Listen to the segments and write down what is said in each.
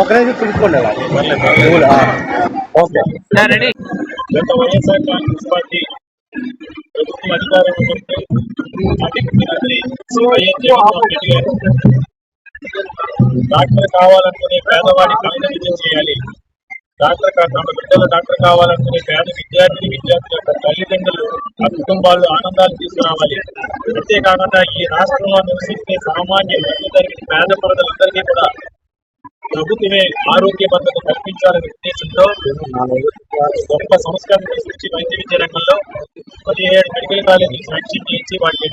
ఒకరైతే పిలుచుకోండి okay ready. గత YSR Congress party ప్రభుత్వం అధికారంలో డాక్టర్ కావాలనుకునే పేదవాడి కళ్ళ విజయం చేయాలి. తమ బిడ్డలు డాక్టర్ కావాలనుకునే పేద విద్యార్థుల యొక్క తల్లిదండ్రులు ఆ కుటుంబాలు ఆనందాలు తీసుకురావాలి. అంతేకాకుండా ఈ రాష్ట్రంలో నివసించే సామాన్య మధ్యతరగతి పేద ప్రజలందరికీ కూడా ప్రభుత్వమే ఆరోగ్య భద్రత కల్పించాలనే ఉద్దేశంతో గొప్ప సంస్కరణ సృష్టి వైద్య విద్య రంగంలో 17 మెడికల్ కాలేజీలు శాంక్షన్ చేయించి వాటి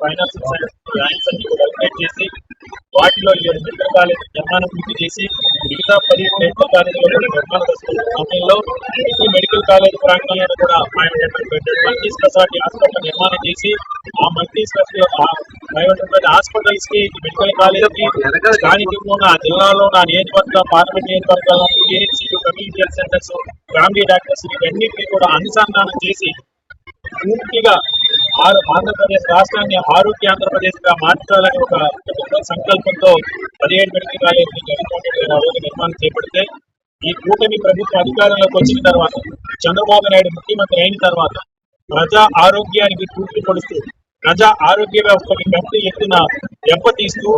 ఫైనాన్స్ ర్యాంక్స్ అన్ని కూడా అప్డేట్ చేసి వాటిలో 7 మెడికల్ కాలేజీ నిర్మాణం పూర్తి చేసి మిగతా 10 మెడికల్ కాలేజీలో నిర్మాణ సమయంలో ప్రతి మెడికల్ కాలేజీ ప్రాంగణంలో కూడా మల్టీ స్పెషాలిటీ హాస్పిటల్ నిర్మాణం చేసి ఆ మల్టీ స్పెషాలిటీ హాస్పిటల్స్ కి మెడికల్ కాలేజీకి స్థానికంగా ఉన్న జిల్లాలో నా నియోజకవర్గ పార్లమెంట్ నియోజకవర్గాల్లో community health centres family doctors ఇవన్నింటినీ కూడా అనుసంధానం చేసి పూర్తిగా ఆంధ్రప్రదేశ్ రాష్ట్రాన్ని ఆరోగ్య ఆంధ్రప్రదేశ్ గా మార్చాలని ఒక సంకల్పంతో 17 మెడికల్ కాలేజీని జగన్మోహన్ రెడ్డి గారు రోజు నిర్మాణం చేపడితే ఈ కూటమి ప్రభుత్వం అధికారంలోకి వచ్చిన తర్వాత చంద్రబాబు నాయుడు ముఖ్యమంత్రి అయిన తర్వాత ప్రజా ఆరోగ్యానికి పూర్తి పడుతూ ప్రజా ఆరోగ్య వ్యవస్థకి పెద్ద ఎత్తున దెబ్బతీస్తూ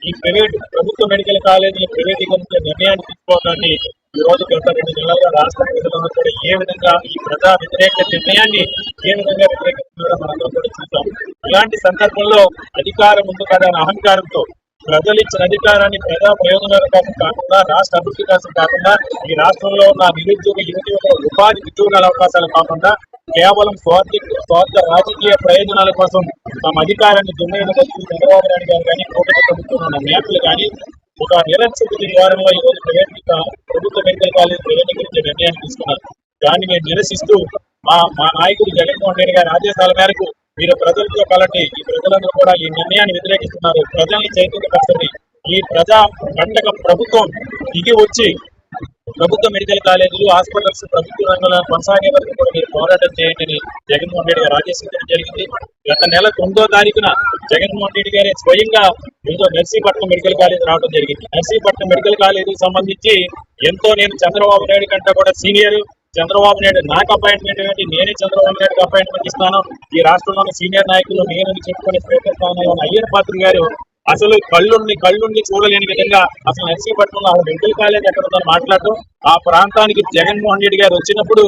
ఈ ప్రైవేట్ ప్రభుత్వ మెడికల్ కాలేజీల ప్రైవేటీకరించే నిర్ణయాన్ని తీసుకోవడాన్ని ఈ రోజు గత 2 నెలలుగా రాష్ట్ర ప్రజలందరూ కూడా ఏ విధంగా ఈ ప్రజా వ్యతిరేక నిర్ణయాన్ని ఏ విధంగా వ్యతిరేకిస్తున్నారో మనందరం కూడా చూసాం. ఇలాంటి సందర్భంలో అధికారం ఉంది కదా అనే అహంకారంతో ప్రజలు ఇచ్చిన అధికారాన్ని ప్రజా ప్రయోజనాల కోసం కాకుండా రాష్ట్ర అభివృద్ధి కోసం కాకుండా ఈ రాష్ట్రంలో ఉన్న నిరుద్యోగ యువత ఉపాధి ఉద్యోగాల అవకాశాలు కాకుండా కేవలం స్వార్థ రాజకీయ ప్రయోజనాల కోసం తమ అధికారాన్ని దుర్వినియోగం చంద్రబాబు నాయుడు గారు కానీ కూటమి ప్రభుత్వం ఉన్న నేతలు కానీ ఒక నిరక్షకుడి ద్వారంలో ఈ రోజు ప్రభుత్వ మెడికల్ కాలేజ్ ప్రైవేటీకరించే నిర్ణయాన్ని తీసుకున్నారు. దాన్ని మేము నిరసిస్తూ మా నాయకుడు జగన్మోహన్ రెడ్డి గారి ఆదేశాల మేరకు మీరు ప్రజలతో కలండి. ఈ ప్రజలందరూ కూడా ఈ నిర్ణయాన్ని వ్యతిరేకిస్తున్నారు. ప్రజల్ని చైతన్యపరచండి. ఈ ప్రజా పండగ ప్రభుత్వం దిగి వచ్చి ప్రభుత్వ మెడికల్ కాలేజీలు హాస్పిటల్స్ ప్రభుత్వ రంగంలో కొనసాగే వరకు కూడా మీరు పోరాటం చేయండి జగన్మోహన్ రెడ్డి గారు ఆదేశించడం జరిగింది. గత నెల 9వ తారీఖున జగన్మోహన్ రెడ్డి గారే స్వయంగా నర్సీపట్నం మెడికల్ కాలేజీ రావడం జరిగింది. నర్సీపట్నం మెడికల్ కాలేజీకి సంబంధించి ఎంతో నేను చంద్రబాబు నాయుడు కంటే కూడా సీనియర్, చంద్రబాబు నాయుడు నాకు అపాయింట్మెంట్ ఏంటి, నేనే చంద్రబాబు నాయుడుకి అపాయింట్మెంట్ ఇస్తాను, ఈ రాష్ట్రంలోని సీనియర్ నాయకులు నేను చెప్పుకునే స్థానంలో ఉన్న అయ్యర్ పాత్ర గారు అసలు కళ్ళుండి చూడలేని విధంగా అసలు నర్సీపట్నంలో ఆ మెడికల్ కాలేజ్ ఎక్కడ ఉందని మాట్లాడటం, ఆ ప్రాంతానికి జగన్మోహన్ రెడ్డి గారు వచ్చినప్పుడు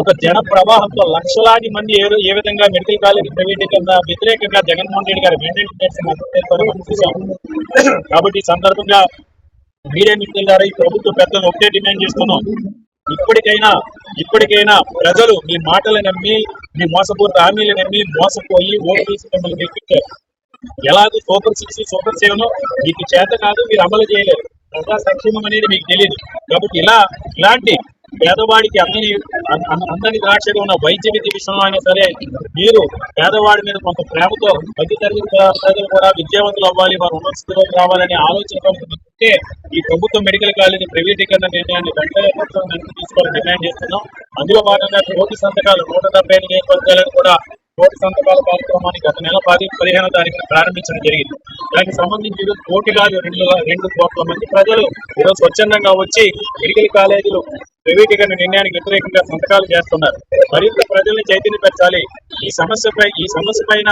ఒక జన ప్రవాహంతో లక్షలాది మంది ఏ విధంగా మెడికల్ కాలేజ్ ప్రైవేటీకరణ వ్యతిరేకంగా జగన్మోహన్ రెడ్డి గారు చూసాం. కాబట్టి ఈ సందర్భంగా మీడియా మిత్రుల ద్వారా ఈ ప్రభుత్వ పెద్దలు ఒకటే డిమాండ్ చేస్తున్నాం. ఇప్పటికైనా ప్రజలు మీ మాటలు నమ్మి మీ మోసపూరిత హామీలు నమ్మి మోసపోయి ఓటు తీసి మిమ్మల్ని గెలిపించారు. ఎలాగో సూపర్ 6 సూపర్ 7 మీకు చేత కాదు, మీరు అమలు చేయలేరు. ప్రజా సంక్షేమం అనేది మీకు తెలియదు. కాబట్టి ఇలాంటి పేదవాడికి అందని ద్రాక్షగా ఉన్న వైద్య విద్య విషయంలో అయినా సరే మీరు పేదవాడి మీద కొంత ప్రేమతో మధ్యతరగతి ప్రజలు కూడా విద్యావంతులు అవ్వాలి, వారు ఉన్నత స్థితిలోకి రావాలనే ఆలోచన ఉంటే ఈ ప్రభుత్వ మెడికల్ కాలేజీ ప్రైవేటీకరణ నిర్ణయాన్ని వెంటనే తీసుకోవాలని డిమాండ్ చేస్తున్నాం. అందులో భాగంగా కోటి సంతకాలు 175 నియోజకవర్గాలను కూడా కోటి సంతకాల కార్యక్రమాన్ని గత నెల 15వ తారీఖున ప్రారంభించడం జరిగింది. దానికి సంబంధించి ఈరోజు కోటి కాదు 2 కోట్ల మంది ప్రజలు ఈరోజు స్వచ్ఛందంగా వచ్చి మెడికల్ కాలేజీలు ప్రైవేటీకరణ నిర్ణయానికి వ్యతిరేకంగా సంతకాలు చేస్తున్నారు. మరింత ప్రజల్ని చైతన్యపరచాలి. ఈ సమస్య పైన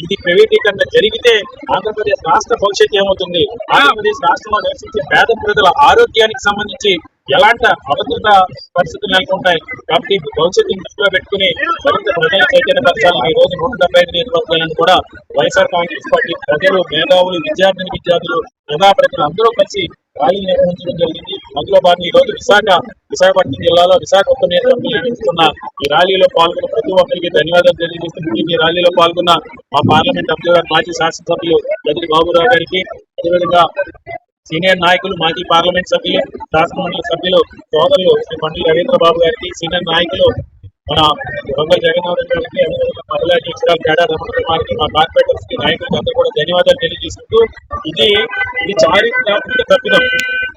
ఇది ప్రైవేటీకరణ జరిగితే ఆంధ్రప్రదేశ్ రాష్ట్ర భవిష్యత్తు ఏమవుతుంది, ఆంధ్రప్రదేశ్ రాష్ట్రంలో నివసించే పేద ప్రజల ఆరోగ్యానికి సంబంధించి ఎలాంటి అభద్రత పరిస్థితులు నెలకొంటాయి. కాబట్టి భవిష్యత్తు దృష్టిలో పెట్టుకుని మరింత ప్రజల చైతన్యపరచాలని ఈ రోజు 175 నియోజకవర్గాలను కూడా వైఎస్ఆర్ కాంగ్రెస్ పార్టీ ప్రజలు, మేధావులు, విద్యార్థులు, ప్రజాప్రతినిధులు అందరూ కలిసి ర్యాలీ నిర్వహించడం జరిగింది. అందులో భాగంగా ఈ రోజు విశాఖపట్నం జిల్లాలో విశాఖపట్నం నిర్వహిస్తున్న ఈ ర్యాలీలో పాల్గొన్న ప్రతి ఒక్కరికి ధన్యవాదాలు తెలియజేస్తూ ఈ ర్యాలీలో పాల్గొన్న మా పార్లమెంట్ అభ్యర్థి మాజీ శాసనసభ్యులు గదిరి బాబురావు గారికి, అదేవిధంగా సీనియర్ నాయకులు, మాజీ పార్లమెంట్ సభ్యులు, శాసనమండలి సభ్యులు సోదరులు శ్రీ పండుగ రవీంద్ర బాబు గారికి, సీనియర్ నాయకులు మన రొంగ జగన్నాథన్ గారికి, అదేవిధంగా మహిళా అధ్యక్షురాలు కేడా రమణ కుమార్కి, మా కార్పొరేటర్స్ కి, నాయకులకు అందరూ కూడా ధన్యవాదాలు తెలియజేస్తూ ఇది చారిత్రాత్మక తప్పిదం.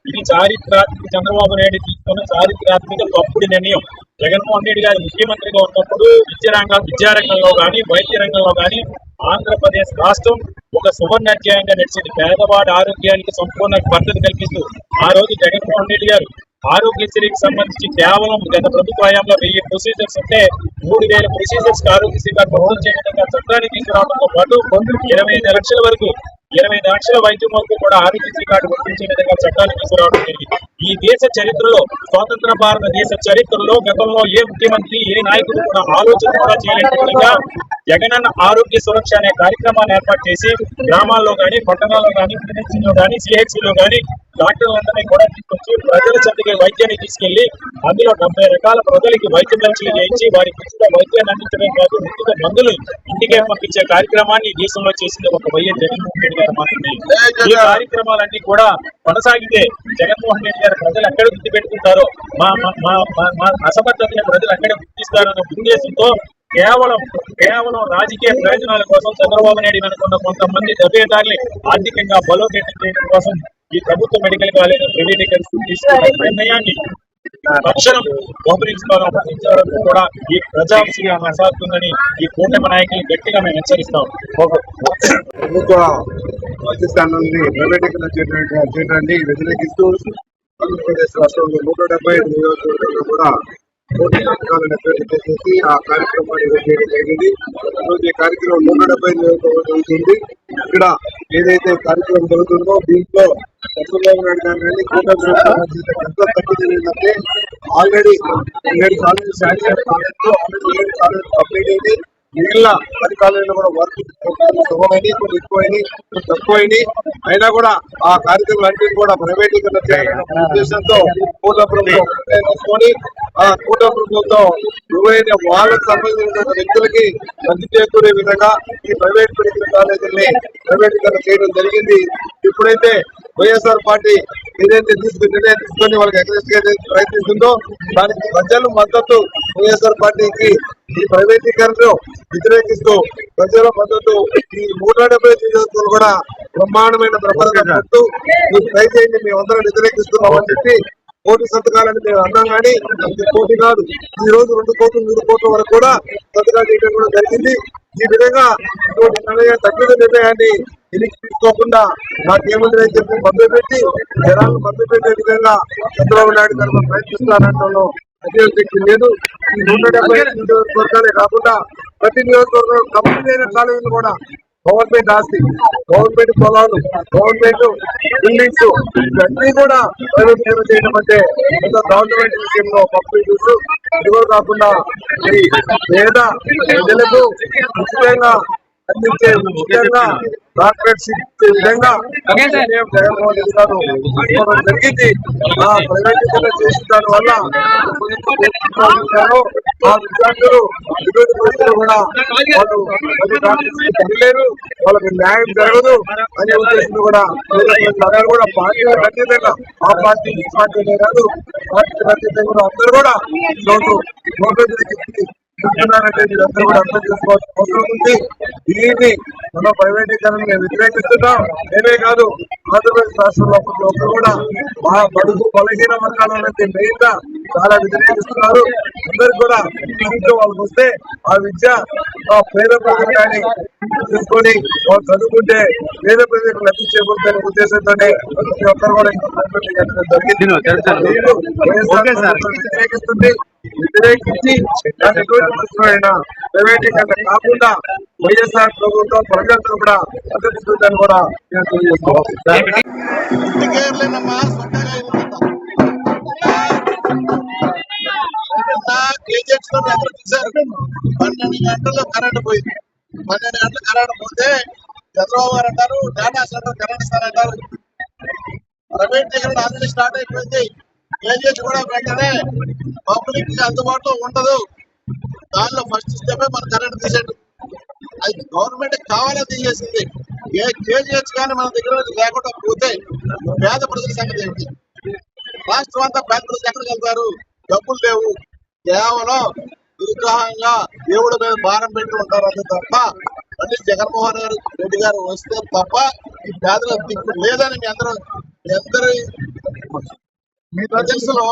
ఇది చారిత్రాత్మక చంద్రబాబు నాయుడు తీసుకున్న చారిత్రాత్మక తప్పుడు నిర్ణయం. జగన్మోహన్ రెడ్డి గారు ముఖ్యమంత్రిగా ఉన్నప్పుడు విద్యారంగంలో కానీ, వైద్య రంగంలో కానీ ఆంధ్రప్రదేశ్ రాష్ట్రం ఒక సువర్ణాధ్యాయంగా నడిచింది. పేదవాడి ఆరోగ్యానికి సంపూర్ణ భద్రత కల్పిస్తూ ఆ రోజు జగన్మోహన్ రెడ్డి గారు ఆరోగ్యశ్రీకి సంబంధించి కేవలం గత ప్రభుత్వ హయాంలో 1000 ప్రొసీజర్స్ ఉంటే 3000 ప్రొసీజర్స్ ఆరోగ్యశ్రీ కార్డు పంపించే విధంగా చట్టాన్ని తీసుకురావడంతో పాటు 25 లక్షల వరకు 25 లక్షల వైద్యం వరకు కూడా ఆరోగ్యశ్రీ కార్డు వర్తించే విధంగా చట్టాలు తీసుకురావడం జరిగింది. ఈ దేశ చరిత్రలో, స్వాతంత్ర భారతదేశ చరిత్రలో గతంలో ఏ ముఖ్యమంత్రి, ఏ నాయకుడు కూడా ఆలోచన కూడా చేయలేకపోయినా జగనన్న ఆరోగ్య సురక్ష అనే కార్యక్రమాన్ని ఏర్పాటు చేసి గ్రామాల్లో కానీ, పట్టణాల్లో కానీ, పిహెచ్సిలో కానీ, సిహెచ్సిలో కానీ డాక్టర్లందరినీ కూడా తీసుకొచ్చి ప్రజల చెంతకి వైద్యాన్ని తీసుకెళ్లి అందులో 70 రకాల ప్రజలకి వైద్య పరీక్షలు చేయించి వారికి ఉచిత వైద్యాన్ని అందించడం కాదు, ఉచిత మందులు ఇంటికే పంపించే కార్యక్రమాన్ని దేశంలో చేసింది ఒక వైఎస్ జగన్మోహన్ రెడ్డి గారు మాత్రమే. ఈ కార్యక్రమాలన్నీ కూడా కొనసాగితే జగన్మోహన్ రెడ్డి గారు ప్రజలు ఎక్కడ గుర్తు పెట్టుకుంటారో, మా అసమర్థతని ప్రజలు ఎక్కడ గుర్తిస్తారన్న ఉద్దేశంతో కేవలం రాజకీయ ప్రయోజనాల కోసం చంద్రబాబు నాయుడు అనుకున్న కొంతమంది దెబ్బేదారులు ఆర్థికంగా బలోపేతం చేయడం కోసం ఈ ప్రభుత్వ మెడికల్ కాలేజ్ ప్రైవేటీకరణ తీసుకున్న నిర్ణయాన్ని తక్షణం ఉపయోగించుకోవాలని కూడా ఈ ప్రజావిషయం కొనసాగుతుందని ఈ కూటమి నాయకులు గట్టిగా మేము హెచ్చరిస్తాం. ప్రభుత్వ పాకిస్తాన్ని ప్రైవేటీకరణ చేయడాన్ని వ్యతిరేకిస్తూ ఆంధ్రప్రదేశ్ రాష్ట్రంలో 175 నియోజకవర్గాల్లో కూడా పోటీ పథకాలను అభ్యర్థి చేసి ఆ కార్యక్రమాన్ని చేయడం జరిగింది. ఈరోజు ఈ కార్యక్రమం 175 నియోజకవర్గం జరుగుతుంది. ఇక్కడ ఏదైతే కార్యక్రమం జరుగుతుందో దీంట్లో చంద్రబాబు నాయుడు గారిని కూటమి ఎంత తగ్గింది ఏంటంటే ఆల్రెడీ 7 కాలేజీలు శాంక్షన్ కాలేజీలో ఆల్రెడీ 7 కాలేజీలు కంప్లీట్ అయింది. మిగిలిన 10 కాలేజీలు కూడా వర్క్ సుఖమైంది, కొన్ని ఎక్కువైంది, కొన్ని తక్కువైంది. అయినా కూడా ఆ కార్యక్రమాలన్నీ కూడా ప్రైవేటీకరణ చేయాలనే ఉద్దేశంతో కూటమి ప్రభుత్వం తీసుకొని ఆ కూటమి ప్రభుత్వం నువ్వైన వాళ్ళకు సంబంధించిన వ్యక్తులకి లబ్ధి చేకూరే విధంగా ఈ ప్రైవేట్ మెడికల్ కాలేజీని ప్రైవేటీకరణ చేయడం జరిగింది. ఇప్పుడైతే వైఎస్ఆర్ పార్టీ ఏదైతే నిర్ణయం తీసుకొని వాళ్ళకి ఎగరేసి ప్రయత్నిస్తుందో దానికి ప్రజల మద్దతు వైఎస్ఆర్ పార్టీకి ఈ ప్రైవేటీకరణను వ్యతిరేకిస్తూ ప్రజల మద్దతు ఈ 175 నియోజకవర్గాలు కూడా బ్రహ్మాండమైన ప్రపంచం ట్రై చేయండి, మేమందరం వ్యతిరేకిస్తున్నామని చెప్పి కోటి సంతకాలని మేము అన్నాం. కానీ కోటి కాదు, ఈ రోజు 2 కోట్లు 3 కోట్ల వరకు కూడా సంతకాలు చేయడం కూడా జరిగింది. ఈ విధంగా తగ్గిన నిర్ణయాన్ని వెనక్కి తీసుకోకుండా నాకేముంది అని చెప్పి మభ్యపెట్టి జనాలను మభ్యపెట్టే విధంగా చంద్రబాబు నాయుడు గారు ప్రయత్నిస్తారంటూ అత్యంత లేదు. ఈ 175 నియోజకవర్గాలే కాకుండా ప్రతి నియోజకవర్గం కంపెనీ అయిన కాలేజీలు కూడా గవర్నమెంట్ ఆస్తి, గవర్నమెంట్ పొలాలు, గవర్నమెంట్ బిల్డింగ్స్ ఇవన్నీ కూడా ప్రైవేటీకరణ చేయడం అంటే గవర్నమెంట్ విషయంలో పబ్లిక్ చూస్తూ ఇదిగో కాకుండా పేద ప్రజలకు ఉచితంగా అందించే ముఖ్యంగా కార్పొరేట్షిప్ విధంగా జగన్మోహన్ రెడ్డి గారు జరిగింది. ఆ ప్రైవేటీకరణ చేసిన దాని వల్ల ఆ విద్యార్థులు విరోధ పరిస్థితులు కూడా వాళ్ళు తగ్గలేరు, వాళ్ళకి న్యాయం జరగదు అనే ఉద్దేశంలో కూడా కూడా పార్టీలు ఖచ్చితంగా ఆ పార్టీ ఈ పార్టీ కాదు, పార్టీ ఖచ్చితంగా అందరూ కూడా చెప్తున్నారంటే మీరందరూ కూడా అర్థం చేసుకోవాల్సిన అవసరం ఉంది. దీన్ని మనం ప్రైవేటీకరణ వ్యతిరేకిస్తున్నాం. నేనే కాదు, ఆంధ్రప్రదేశ్ రాష్ట్రంలో కూడా మా బడుగు బలహీన వర్గాలైతే మెయిన్ గా చాలా వ్యతిరేకిస్తున్నారు. అందరు కూడా విద్య వాళ్ళకి వస్తే ఆ విద్య పేద ప్రజలు కానీ తీసుకొని వాళ్ళు చదువుకుంటే పేద ప్రజలకు లబ్ధి చేకూరుతున్న ఉద్దేశంతోనే ప్రతి ఒక్కరు కూడా వ్యతిరేకిస్తుంది. వ్యతిరేకించి ప్రైవేటీకరణ కాకుండా వైఎస్ఆర్ ప్రభుత్వం ప్రజలందరూ కూడా మద్దతిస్తుందని కూడా నేను తెలియజేస్తున్నాను. కేజీఎస్ లో అందరూ చూశారు. 12 గంటల్లో కరెంట్ పోయింది. 12 గంటలు కరెంట్ పోతే చంద్రబాబు గారు అంటారు డేటా సెంటర్ కరెంట్ ఇస్తారంటారు. ప్రైవేట్ దగ్గర ఆల్రెడీ స్టార్ట్ అయిపోయింది. కేజీఎస్ కూడా వెంటనే పబ్లిక్ కి అందుబాటులో ఉండదు. దానిలో ఫస్ట్ స్టెప్ మన కరెంట్ తీసేట్టు. అది గవర్నమెంట్ కావాలని తీసేసింది. ఏ కేజీహెచ్ కానీ మన దగ్గర లేకుండా పోతే పేద ప్రజల సంగతి ఏంటి? రాష్ట్రం అంతా పేద ప్రజలు ఎక్కడికి వెళ్తారు? డబ్బులు లేవు. కేవలం నిరుత్సాహంగా దేవుడి మీద భారం పెట్టి ఉంటారు అంతే తప్ప మళ్ళీ జగన్మోహన్ రెడ్డి గారు వస్తే తప్ప ఈ పేదల దిక్కు లేదని మీ అందరి మీ ప్రజల్లో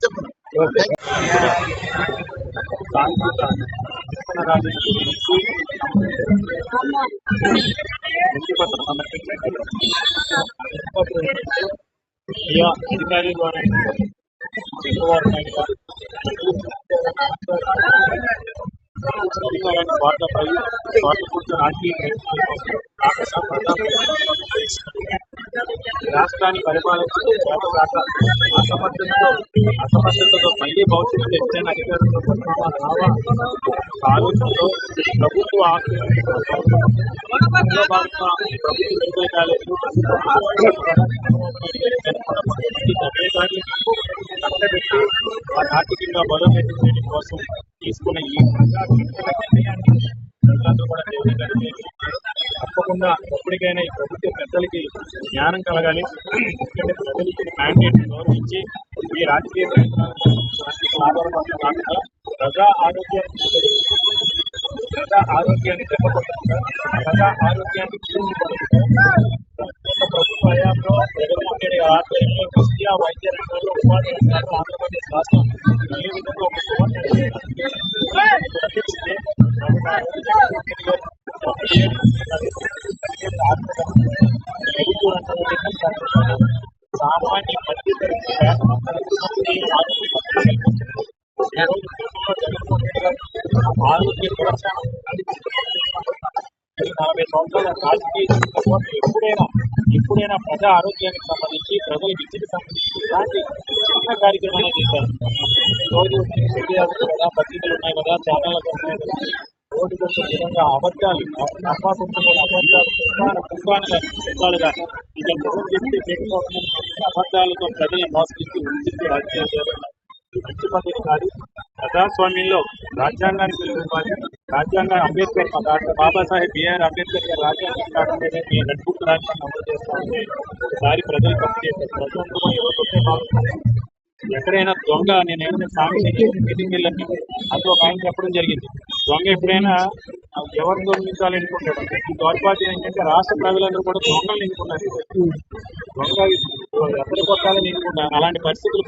చెప్తున్నారు. అధికారి ద్వారా అధికారాన్ని స్వార్థపై స్వార్థపూర్త రాజకీయ రాష్ట్రాన్ని పరిపాలించే అసమర్థతతో మళ్లీ భవిష్యత్తు ఎత్తైన అధికారులతో ఆలోచనలో ప్రభుత్వ ఆస్తులు ప్రభుత్వ మెడికల్ కాలేజీలు కట్టబెట్టి ఆర్థికంగా బలోపేతం చేయడం కోసం తీసుకున్న ఈ ప్రజలందరూ కూడా తప్పకుండా ఎప్పటికైనా ఈ ప్రభుత్వ పెద్దలకి జ్ఞానం కలగాలి. ఎందుకంటే ప్రజలకి మ్యాండేట్ గౌరవించి ఈ రాజకీయ కాకుండా ప్రజా ఆరోగ్యాన్ని దెబ్బకొట్టకుండా ప్రజా ఆరోగ్యాన్ని ప్రభుత్వ హయాంలో జగన్మోహన్ రెడ్డి ఆధ్వర్యంలో విద్యా వైద్య రంగంలో ఉపాధి రంగాల్లో ఆంధ్రప్రదేశ్ రాష్ట్రం ఏ విధంగా ఒక సామాన్య మధ్యతరగతి ఆరోగ్య సురక్ష 40 సంవత్సరాల రాజకీయ ఎప్పుడైనా ప్రజా ఆరోగ్యానికి సంబంధించి ప్రజల విద్యకు సంబంధించి ఇలాంటి చిన్న కార్యక్రమాలు చేశారు. రోజు కదా పత్రికలు ఉన్నాయి కదా, ఛానళ్ళకు ఉన్నాయి కదా, రోజు కొంచెం విధంగా అబద్ధాలు పుష్పాలుగా ఇక నిజం చెప్తే అబద్ధాలతో ప్రజలను మోసగిస్తూ ఉంచితే రాజకీయాలు మంచి పద్ధతి కాదు. ప్రజాస్వామ్యంలో రాజ్యాంగానికి ఇవ్వాలి. రాజ్యాంగం అంబేద్కర్ డాక్టర్ బాబాసాహెబ్ బిఆర్ అంబేద్కర్ గారు రాజ్యాంగం కాకుండా మీ నడుపుకు రాజ్యాంగం అమలు చేస్తామని ఒకసారి ప్రజలు తప్పు చేశారు. ప్రజలందరూ ఎవరు ఎక్కడైనా దొంగ నేను సామి మీటింగ్ వెళ్ళని అది ఒక ఆయన చెప్పడం జరిగింది. దొంగ ఎప్పుడైనా ఎవరు దొంగిలించాలనుకుంటాడు. ఈ దౌర్భాగ్యం ఏంటంటే రాష్ట్ర ప్రజలందరూ కూడా దొంగలు ఎన్నుకున్నారు. దొంగ ఎక్కడ కొట్టాలని ఎన్నుకుంటారు. అలాంటి పరిస్థితులు